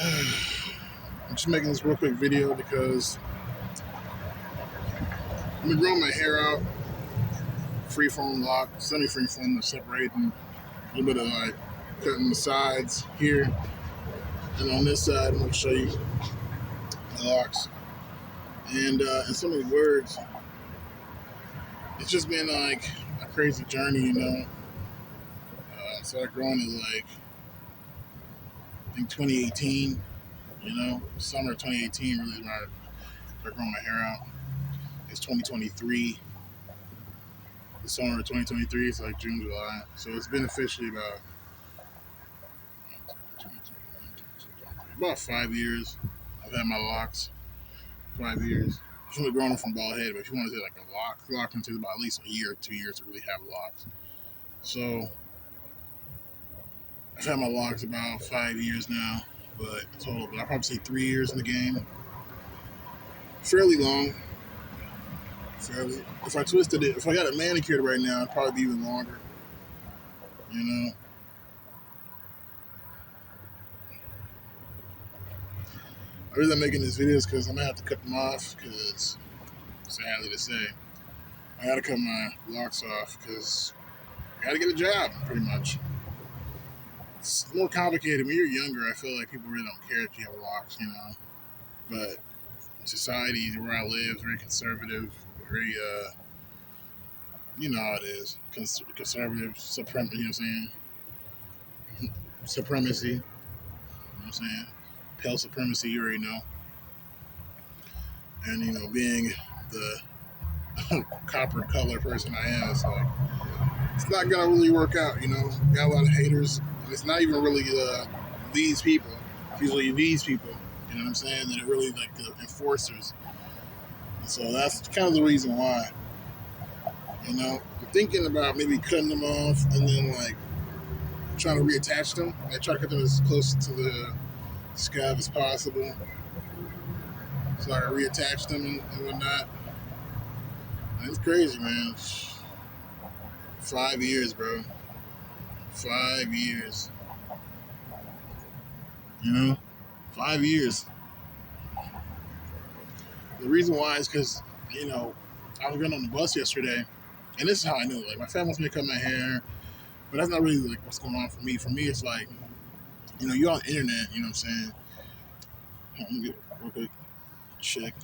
I'm just making this real quick video because I've been growing my hair out, freeform lock, semi-freeform, to separating a little bit of like cutting the sides here, and on this side I'm going to show you the locks. And in so many words, it's just been like a crazy journey, you know. I started growing it like I think 2018, you know, summer of 2018 really is when I started growing my hair out. It's 2023. The summer of 2023, it's like June, July. So it's been officially about 5 years. I've had my locks. 5 years. I've only grown them from bald head, but if you want to say like a lock into about at least a year or 2 years to really have locks. So I've had my locks about 5 years now, but total, but I probably say 3 years in the game. Fairly long. Fairly. If I twisted it, if I got it manicured right now, it'd probably be even longer. You know. The reason I'm making this video is because I'm gonna have to cut them off. Because sadly to say, I gotta cut my locks off because I gotta get a job, pretty much. It's more complicated. When you're younger, I feel like people really don't care if you have locks, you know. But society where I live is very conservative, very, you know how it is. Conservative, you know what I'm saying? Supremacy, you know what I'm saying? Pale supremacy, you already know. And, you know, being the copper color person I am, it's like, it's not gonna really work out, you know. Got a lot of haters, and it's not even really these people. It's usually these people, you know what I'm saying? That are really like the enforcers. And so that's kind of the reason why. You know, I'm thinking about maybe cutting them off and then like trying to reattach them. Like try to cut them as close to the scab as possible, so I can reattach them and whatnot. And it's crazy, man. 5 years, bro. 5 years. You know, 5 years. The reason why is because, you know, I was going on the bus yesterday, and this is how I knew. Like, my family wants me to cut my hair, but that's not really like what's going on for me. For me, it's like, you know, you're on the internet. You know what I'm saying? Let me get a real quick check.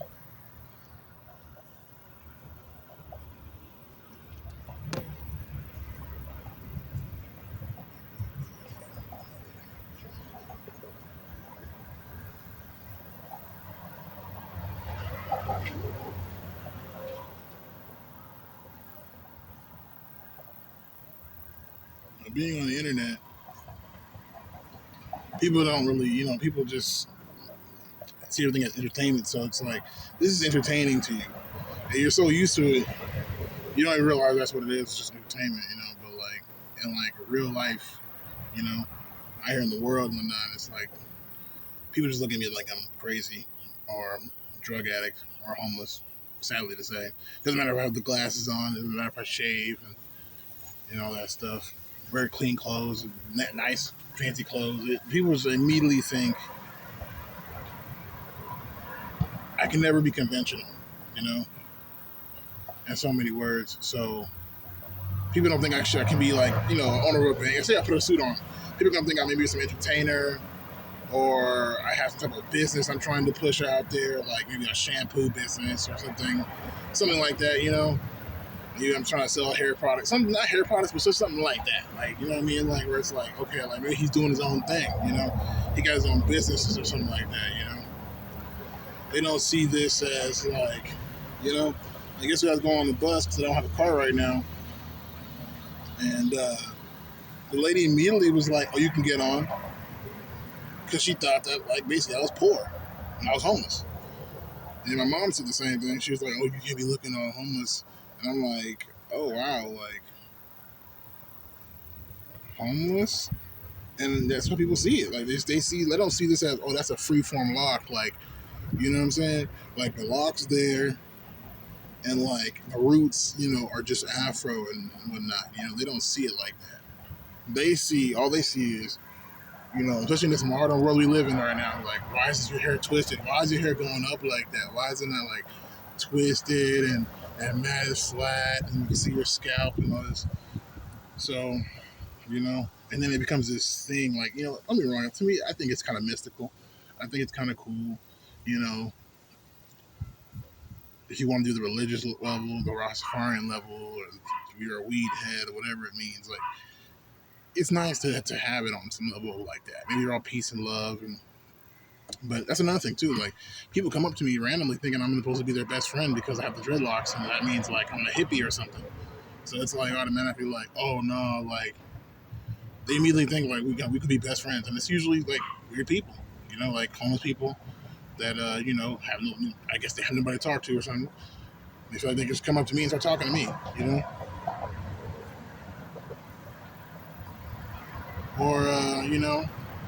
Being on the internet, people don't really, you know, people just see everything as entertainment. So it's like, this is entertaining to you, and you're so used to it, you don't even realize that's what it is. It's just entertainment, you know. But like in like real life, you know, out here in the world and whatnot, it's like people just look at me like I'm crazy or a drug addict or homeless. Sadly to say, doesn't matter if I have the glasses on. Doesn't matter if I shave and you know that stuff. Wear clean clothes, nice fancy clothes. People just immediately think I can never be conventional, you know, in so many words. So people don't think I can be like, you know, on a real bank. Say I put a suit on, people gonna think I may be some entertainer or I have some type of business I'm trying to push out there, like maybe a shampoo business or something like that, you know. Maybe I'm trying to sell hair products, something not hair products, but just something like that. Like, you know what I mean? Like where it's like, okay, like maybe he's doing his own thing, you know. He got his own businesses or something like that, you know. They don't see this as like, you know, I guess we have to go on the bus because I don't have a car right now. And the lady immediately was like, "Oh, you can get on," because she thought that like basically I was poor and I was homeless. And my mom said the same thing. She was like, "Oh, you can't be looking all homeless." And I'm like, "Oh wow, like homeless." And that's how people see it. Like they don't see this as, oh, that's a free form lock. Like, you know what I'm saying? Like the lock's there, and like the roots, you know, are just afro and whatnot. You know, they don't see it like that. All they see is You know, especially in this modern world we live in right now. Like, why is your hair twisted? Why is your hair going up like that? Why is it not like twisted and mad is flat and you can see your scalp and all this? So, you know, and then it becomes this thing like, you know, don't be wrong. To me, I think it's kind of mystical. I think it's kind of cool, you know, if you want to do the religious level, the Rastafarian level, or you're a weed head or whatever it means. Like, it's nice to have it on some level like that. Maybe you're all peace and love, and but that's another thing too. Like, people come up to me randomly thinking I'm supposed to be their best friend because I have the dreadlocks, and that means like I'm a hippie or something. So it's like automatically like, oh no, like they immediately think like we could be best friends, and it's usually like weird people, you know, like homeless people that you know have no, I guess they have nobody to talk to or something. They feel like they just come up to me and start talking to me, you know, or you know,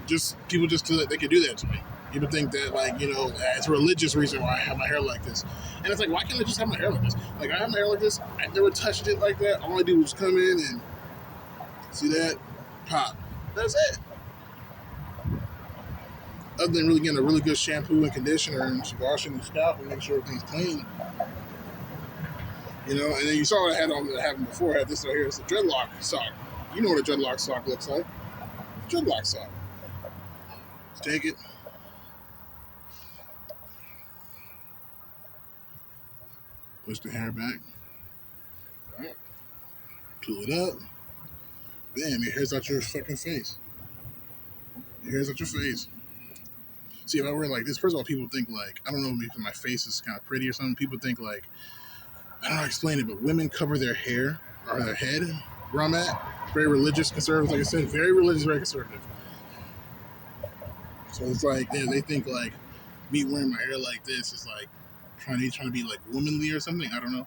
just people just they could do that to me. People think that like you know it's a religious reason why I have my hair like this, and it's like why can't I just have my hair like this? Like I have my hair like this. I never touched it like that. All I do was come in and see that pop. That's it. Other than really getting a really good shampoo and conditioner and washing the scalp and making sure everything's clean, you know. And then you saw what I had on that happened before. I had this right here. It's a dreadlock sock. You know what a dreadlock sock looks like? Dreadlock sock. Let's take it. Push the hair back. All right. Pull it up. Bam, your hair's out your fucking face. Your hair's out your face. See, if I wear like this, first of all, people think like, I don't know, maybe my face is kind of pretty or something. People think like, I don't know how to explain it, but women cover their hair or their head where I'm at. Very religious, conservative, like I said, very religious, very conservative. So it's like, yeah, they think like me wearing my hair like this is like trying to be like womanly or something. I don't know.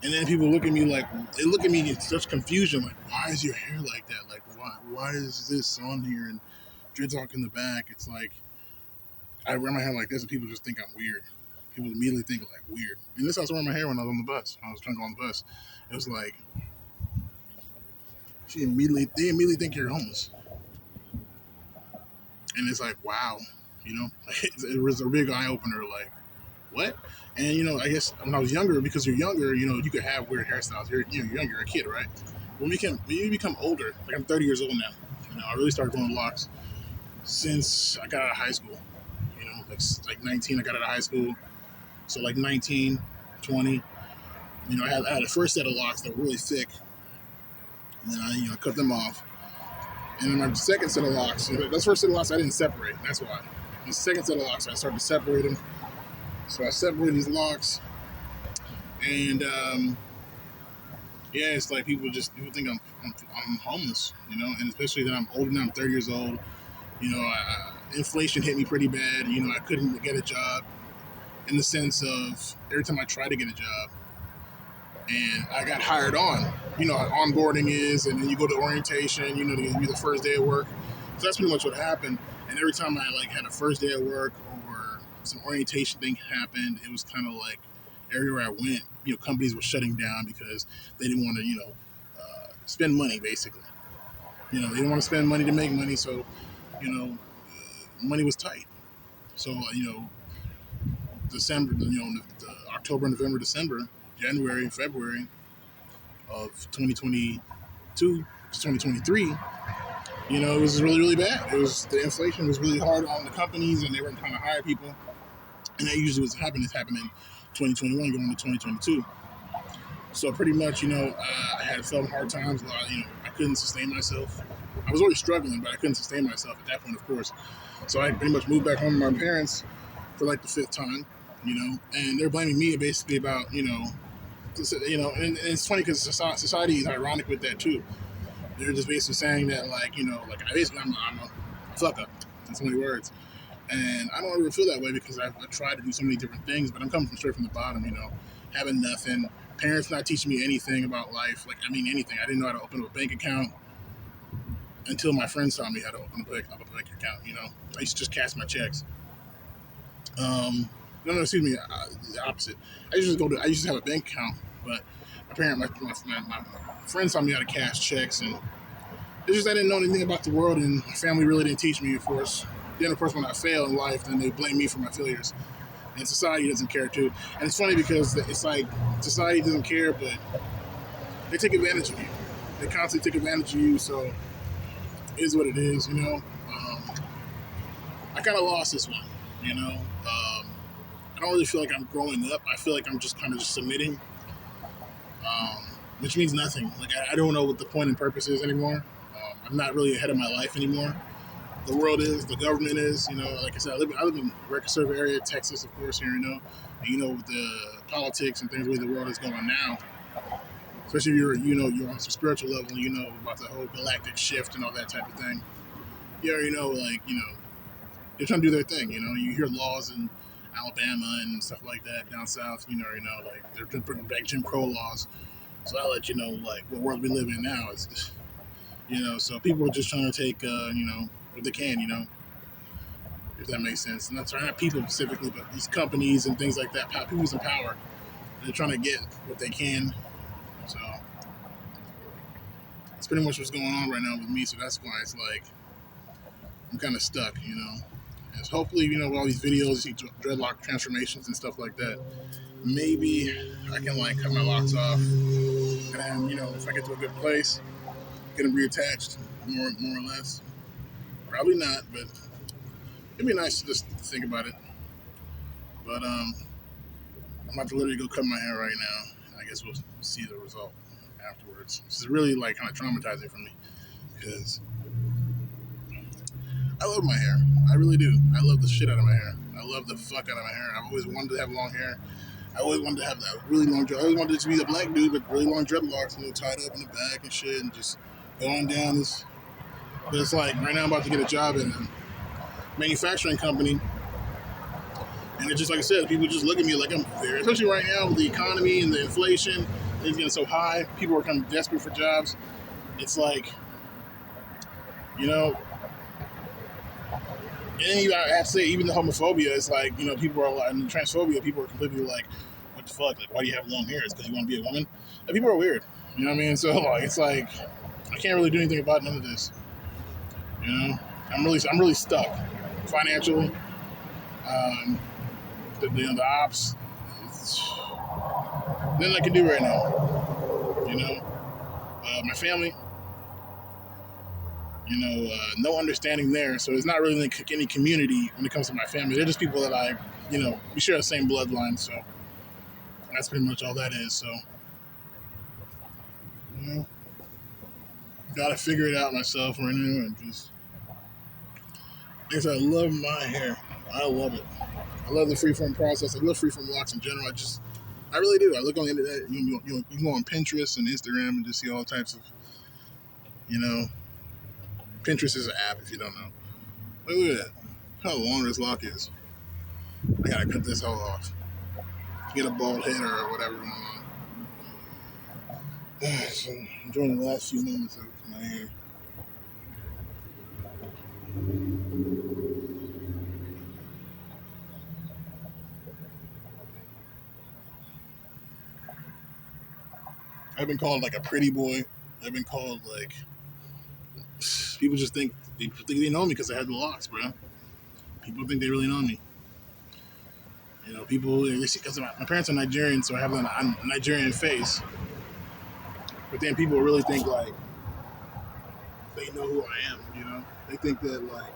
And then people look at me like they look at me in such confusion, like, why is your hair like that? Like, why is this on here and dreadlock in the back? It's like I wear my hair like this, and people just think I'm weird. People immediately think like weird. And this I was wearing my hair when I was on the bus. When I was trying to go on the bus, it was like they immediately think you're homeless, and it's like wow, you know, it was a big eye opener. Like what? And you know, I guess when I was younger, because you're younger, you know, you could have weird hairstyles. You're younger, you're a kid, right? When you become older, like I'm 30 years old now. You know, I really started growing locks since I got out of high school. You know, like 19, I got out of high school. So like 19, 20, you know, I had a first set of locks that were really thick. And then I, you know, cut them off. And then my second set of locks, that's first set of locks I didn't separate. That's why. The second set of locks, I started to separate them. So I separated these locks. And yeah, it's like people think I'm homeless, you know, and especially that I'm older now, I'm 30 years old. You know, inflation hit me pretty bad. You know, I couldn't get a job in the sense of every time I tried to get a job and I got hired on, you know, how onboarding is, and then you go to orientation, you know, to be the first day of work. So that's pretty much what happened. And every time I like had a first day of work or some orientation thing happened, it was kind of like everywhere I went, you know, companies were shutting down because they didn't want to, you know, spend money basically. You know, they didn't want to spend money to make money, so you know, money was tight. So you know, December, you know, the October, November, December, January, February of 2022 to 2023, you know, it was really, really bad. It was the inflation was really hard on the companies, and they weren't trying to hire people. And that usually was happening. It's happening in 2021 going to 2022. So pretty much, you know, I had some hard times. You know, I couldn't sustain myself. I was already struggling, but I couldn't sustain myself at that point, of course. So I pretty much moved back home with my parents for like the fifth time, you know, and they're blaming me basically about, and it's funny because society is ironic with that too. They're just basically saying that, like, you know, like I'm a fuck up in so many words. And I don't ever feel that way because I've tried to do so many different things, but I'm coming from straight from the bottom, you know, having nothing. Parents not teaching me anything about life. Like, I mean, anything. I didn't know how to open up a bank account until my friends taught me how to open up a bank account, you know. I used to just cash my checks. No, excuse me, the opposite. I used to have a bank account, but my friends taught me how to cash checks and It's just I didn't know anything about the world, and my family really didn't teach me. Of course, then of course when I fail in life, then they blame me for my failures, and society doesn't care too. And it's funny because it's like society doesn't care, but they take advantage of you. They constantly take advantage of you. So it is what it is, you know. I kind of lost this one, you know. I don't really feel like I'm growing up. I feel like I'm just kind of just submitting, um, which means nothing. Like I don't know what the point and purpose is anymore. I'm not really ahead of my life anymore. The world is, the government is, you know. Like I said, I live in record server area, Texas, of course, here, you know. And, you know, with the politics and things, the way the world is going now, especially if you're, you know, you're on some spiritual level, you know, about the whole galactic shift and all that type of thing. You already know, like, you know, they're trying to do their thing. You know, you hear laws in Alabama and stuff like that down south. You know, like they're putting back Jim Crow laws. So I'll let you know, like, what world we live in now is, you know. So people are just trying to take, you know, what they can, you know, if that makes sense. And that's not people specifically, but these companies and things like that. People in power, they're trying to get what they can. So that's pretty much what's going on right now with me. So that's why it's like I'm kind of stuck, you know. And so hopefully, you know, with all these videos, you see dreadlock transformations and stuff like that, maybe I can like cut my locks off, and then, you know, if I get to a good place, get them reattached, more or less. Probably not, but it'd be nice to just think about it. But I'm about to literally go cut my hair right now. I guess we'll see the result afterwards. This is really like kind of traumatizing for me because I love my hair. I really do. I love the shit out of my hair. I love the fuck out of my hair. I've always wanted to have long hair. I always wanted to have that really long dread. I always wanted it to be the black dude with really long dreadlocks, you know, tied up in the back and shit, and just going down this. But it's like right now I'm about to get a job in a manufacturing company, and it's just like I said, people just look at me like I'm there. Especially right now with the economy and the inflation, it's getting so high. People are kind of desperate for jobs. It's like, you know, and you have to say, even the homophobia, it's like, you know, people are like, and the transphobia, people are completely like, what the fuck? Like, why do you have long hair? It's because you want to be a woman? Like, people are weird. You know what I mean? So, like, it's like, I can't really do anything about none of this. You know? I'm really stuck financially. Um, the ops, nothing I can do right now. You know? My family, you know, no understanding there. So it's not really like any community when it comes to my family. They're just people that I, you know, we share the same bloodline. So that's pretty much all that is. So, you know, gotta figure it out myself right now and just, like I said, I love my hair. I love it. I love the freeform process. I love freeform locks in general. I really do. I look on the internet. You can go on Pinterest and Instagram and just see all types of, you know, Pinterest is an app if you don't know. Look at that. How long this lock is. I gotta cut this whole off. Get a bald head or whatever going on. So, enjoying the last few moments of my hair. I've been called like a pretty boy. I've been called like, people just think they know me because I had the locks, bro. People think they really know me. You know, people because my parents are Nigerian, so I have a Nigerian face. But then people really think like they know who I am. You know, they think that like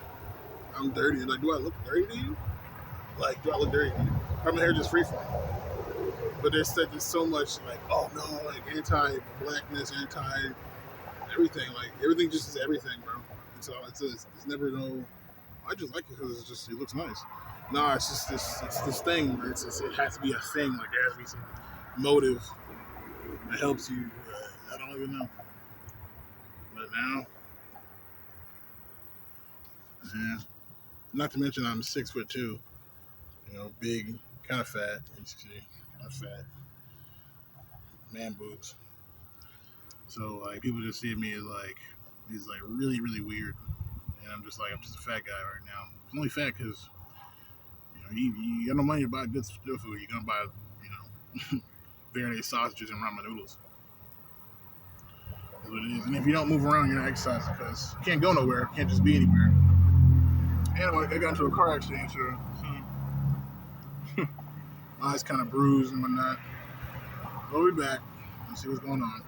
I'm dirty. Like, do I look dirty to you? Like, do I look dirty to you? Or my hair just free form. But there's so much like, oh no, like anti-blackness, anti-everything. Like everything just is everything, bro. And so it's never no. I just like it because it looks nice. No, it's just this thing where it has to be a thing. Like there has to be some motive that helps you. I don't even know. But now, yeah. Not to mention I'm 6'2". You know, big, kind of fat. Kind of fat, man boobs. So like people just see me as like he's like really really weird, and I'm just a fat guy right now. I'm only fat because you got no money to buy good food. You're gonna buy, you know, Vernay sausages and ramen noodles. That's what it is. And if you don't move around, you're not exercising because you can't go nowhere. You can't just be anywhere. And I got into a car accident, so my eyes kind of bruised and whatnot. We'll be back and see what's going on.